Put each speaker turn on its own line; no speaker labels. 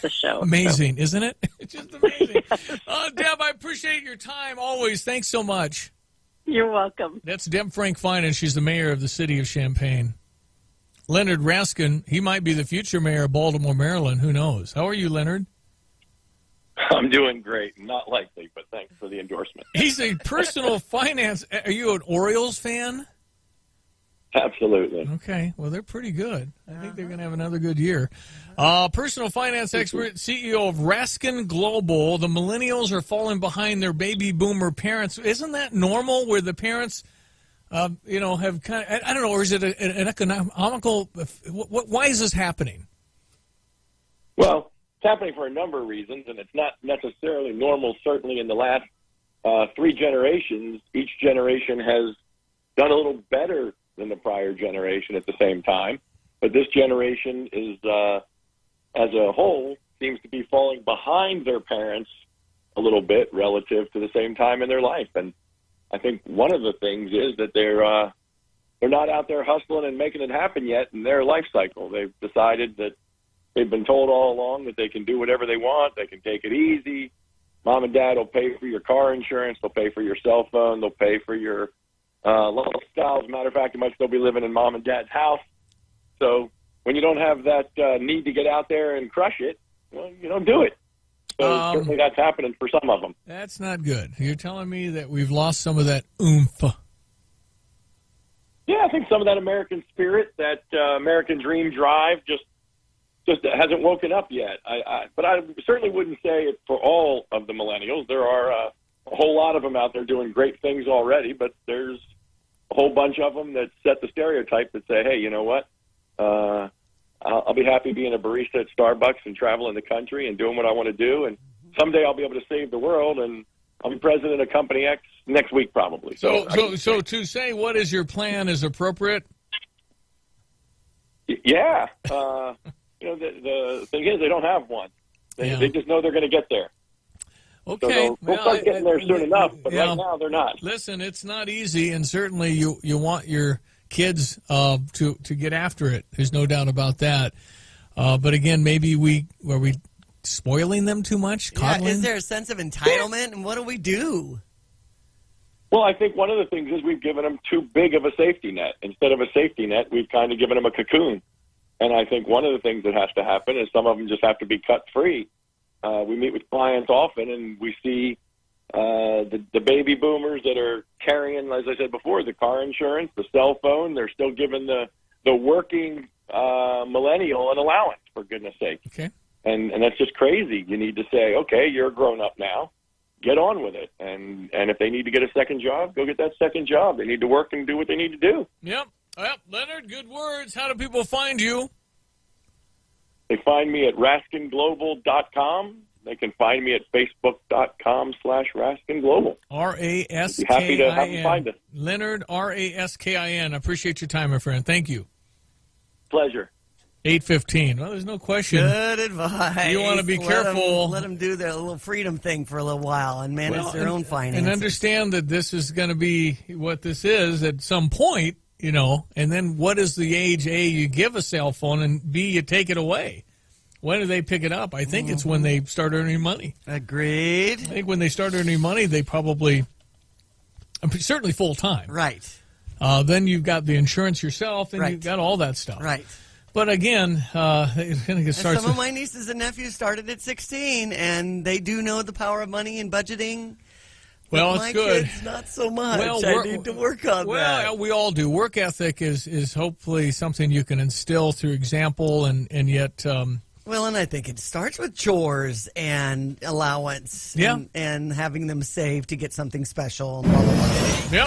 the show.
Amazing, isn't it? It's just amazing.
Yes.
Deb, I appreciate your time always. Thanks so much.
You're welcome.
That's Deb Frank Finan. She's the mayor of the city of Champaign. Leonard Raskin, he might be the future mayor of Baltimore, Maryland. Who knows? How are you, Leonard?
I'm doing great. Not likely, but thanks for the endorsement.
He's a personal finance. Are you an Orioles fan?
Absolutely.
Okay. Well, they're pretty good. I think they're going to have another good year. Personal finance expert, CEO of Raskin Global. The millennials are falling behind their baby boomer parents. Isn't that normal where the parents, have kind of, I don't know, or is it an economical, why is this happening?
Well, it's happening for a number of reasons, and it's not necessarily normal, certainly in the last 3 generations. Each generation has done a little better than the prior generation at the same time. But this generation is, as a whole, seems to be falling behind their parents a little bit relative to the same time in their life. And I think one of the things is that they're not out there hustling and making it happen yet in their life cycle. They've decided that they've been told all along that they can do whatever they want. They can take it easy. Mom and dad will pay for your car insurance. They'll pay for your cell phone. They'll pay for your lifestyle. As a matter of fact, you might still be living in mom and dad's house. So when you don't have that need to get out there and crush it, well, you don't do it. So certainly that's happening for some of them.
That's not good. You're telling me that we've lost some of that oomph.
Yeah, I think some of that American spirit, that American dream drive just hasn't woken up yet. But I certainly wouldn't say it for all of the millennials. There are a whole lot of them out there doing great things already, but there's a whole bunch of them that set the stereotype that say, hey, you know what? I'll be happy being a barista at Starbucks and traveling the country and doing what I want to do. And someday I'll be able to save the world, and I'll be president of Company X next week probably.
So to say what is your plan is appropriate?
Yeah. The thing is they don't have one. They just know they're going to get there.
Okay.
So they'll start getting there soon enough, but right now they're not.
Listen, it's not easy, and certainly you want your kids to get after it. There's no doubt about that. But again, maybe were we spoiling them too much? Coddling?
Is there a sense of entitlement, and what do we do?
Well, I think one of the things is we've given them too big of a safety net. Instead of a safety net, we've kind of given them a cocoon. And I think one of the things that has to happen is some of them just have to be cut free. We meet with clients often, and we see the baby boomers that are carrying, as I said before, the car insurance, the cell phone. They're still giving the working millennial an allowance, for goodness sake.
Okay.
And that's just crazy. You need to say, okay, you're a grown-up now. Get on with it. And if they need to get a second job, go get that second job. They need to work and do what they need to do.
Yep. Leonard, good words. How do people find you?
They find me at raskinglobal.com. They can find me at facebook.com/raskinglobal.
R-A-S-K-I-N.
Happy to have them find us.
Leonard, R-A-S-K-I-N. I appreciate your time, my friend. Thank you.
Pleasure.
8:15. Well, there's no question.
Good advice.
You want to be careful.
Let them do their little freedom thing for a little while and manage their own finances.
And understand that this is going to be what this is at some point, and then what is the age, A, you give a cell phone, and B, you take it away. When do they pick it up? I think it's when they start earning money.
Agreed.
I think when they start earning money, they probably, certainly full time.
Right.
Then you've got the insurance yourself, and you've got all that stuff.
Right.
But again, some
of my nieces and nephews started at 16, and they do know the power of money and budgeting.
Well,
it's
my good.
Kids, not so much.
Well,
I need to work on that.
Well, we all do. Work ethic is hopefully something you can instill through example, and yet.
Well, and I think it starts with chores and allowance, and having them save to get something special. And blah, blah, blah.
Yep.